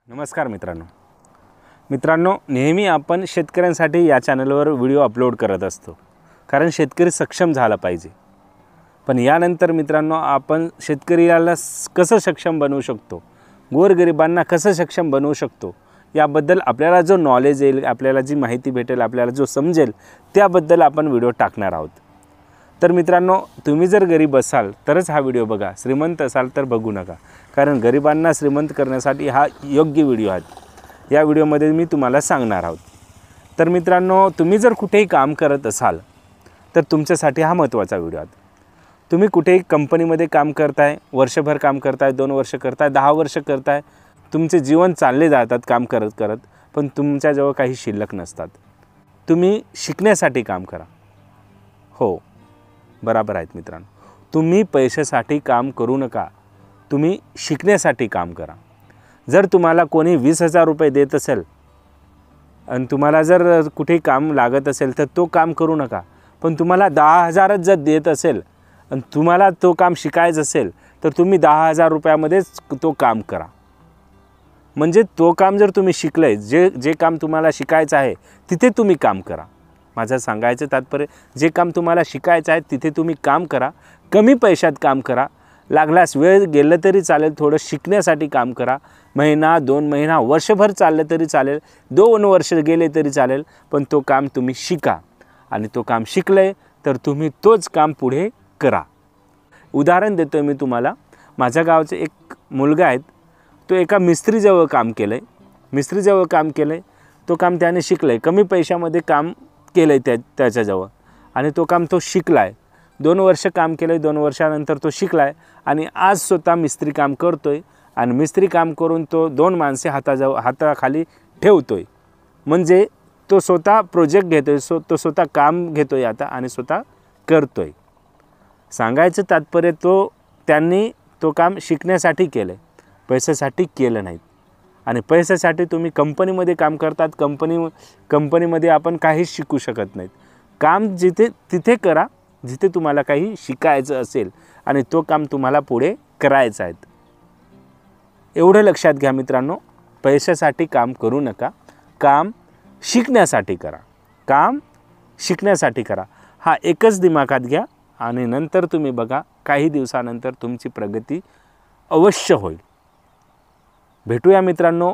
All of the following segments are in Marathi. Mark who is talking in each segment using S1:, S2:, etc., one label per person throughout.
S1: नमस्कार मित्रांनो, नेहमी आपण शेतकऱ्यांसाठी या चॅनलवर व्हिडिओ अपलोड करत असतो, कारण शेतकरी सक्षम झाला पाहिजे। पण यानंतर मित्रांनो, आपण शेतकऱ्याला कसं सक्षम बनवू शकतो, गोरगरिबांना कसं सक्षम बनवू शकतो, याबद्दल आपल्याला जो नॉलेज येईल, आपल्याला जी माहिती भेटेल, आपल्याला जो समजेल, त्याबद्दल आपण व्हिडिओ टाकणार आहोत। तर मित्रांनो, तुम्ही जर गरीब असाल तरच हा व्हिडिओ बघा, श्रीमंत असाल तर बघू नका, कारण गरिबांना श्रीमंत करण्यासाठी हा योग्य व्हिडिओ आहे। या व्हिडिओमध्ये मी तुम्हाला सांगणार आहोत। तर मित्रांनो, तुम्ही जर कुठेही काम करत असाल तर तुमच्यासाठी हा महत्त्वाचा व्हिडिओ आहे। तुम्ही कुठेही कंपनीमध्ये काम करताय, वर्षभर काम करताय, 2 वर्ष करताय, 10 वर्ष करताय, तुमचे जीवन चालले जातात काम करत करत, पण तुमच्याजवळ काही शिल्लक नसतात। तुम्ही शिकण्यासाठी काम करा। हो, बरोबर आहेत मित्रांनो, तुम्ही पैशासाठी काम करू नका, तुम्ही शिकण्यासाठी काम करा। जर तुम्हाला कोणी 20,000 रुपये देत असेल आणि तुम्हाला जर कुठे काम लागत असेल तर तो काम करू नका, पण तुम्हाला 10,000च जर देत असेल आणि तुम्हाला तो काम शिकायचं असेल तर तुम्ही 10,000 रुपयामध्येच तो काम करा। म्हणजे तो काम जर तुम्ही शिकले, जे काम तुम्हाला शिकायचं आहे तिथे तुम्ही काम करा। माझं सांगायचं तात्पर्य, जे काम तुम्हाला शिकायचं आहे तिथे तुम्ही काम करा, कमी पैशात काम करा, लागल्यास वेळ गेलं तरी चालेल, थोडं शिकण्यासाठी काम करा। महिना, 2 महिना, वर्षभर चाललं तरी चालेल, 2 वर्ष गेले तरी चालेल, पण तो काम तुम्ही शिका आणि तो काम शिकले तर तुम्ही तोच काम पुढे करा। उदाहरण देतोय मी तुम्हाला, माझ्या गावचे एक मुलगा आहे, तो एका मिस्त्रीजवळ काम केलंय, तो काम त्याने शिकले, कमी पैशामध्ये काम केलं आहे त्याच्याजवळ आणि तो काम तो शिकला आहे। 2 वर्ष काम केलं आहे, 2 वर्षानंतर तो शिकला आहे आणि आज स्वतः मिस्त्री काम करतो आहे आणि मिस्त्री काम करून तो 2 माणसे हाताखाली ठेवतो आहे। म्हणजे तो स्वतः प्रोजेक्ट घेतो आहे, तो स्वतः काम घेतो आहे आता आणि स्वतः करतो आहे। सांगायचं तात्पर्य, त्यांनी तो काम शिकण्यासाठी केलं आहे, पैशासाठी केलं नाही। आणि पैशासाठी तुम्ही कंपनीमध्ये काम करतात, कंपनीमध्ये आपण काहीच शिकू शकत नाहीत। काम तिथे करा जिथे तुम्हाला काही शिकायचं असेल आणि तो काम तुम्हाला पुढे करायचं आहे। एवढं लक्षात घ्या मित्रांनो, पैशासाठी काम करू नका, काम शिकण्यासाठी करा, हा एकच दिमागात घ्या आणि नंतर तुम्ही बघा, काही दिवसानंतर तुमची प्रगती अवश्य होईल। भेटूया मित्रांनो,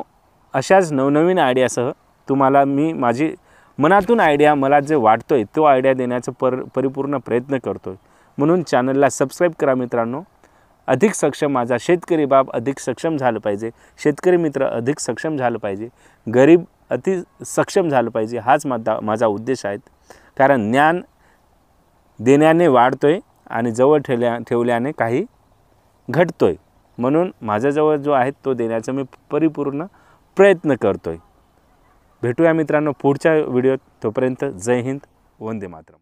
S1: अशाच नवनवीन आयडियासह तुम्हाला मी माझी मनातून आयडिया, मला जे वाटतोय तो आयडिया देण्याचा परिपूर्ण प्रयत्न करतोय। म्हणून चॅनलला सबस्क्राईब करा मित्रांनो। अधिक सक्षम, माझा शेतकरी बाप अधिक सक्षम झालं पाहिजे, शेतकरी मित्र अधिक सक्षम झालं पाहिजे, गरीब अति सक्षम झालं पाहिजे, हाच माझा उद्देश आहे। कारण ज्ञान देण्याने वाढतोय आणि जवळ ठेवल्याने काही घटतोय। म्हणून माझ्याजवळ जो आहे तो देण्याचा मी परिपूर्ण प्रयत्न करतोय। भेटूया मित्रांनो पुढच्या व्हिडिओत, तोपर्यंत जय हिंद, वंदे मातरम।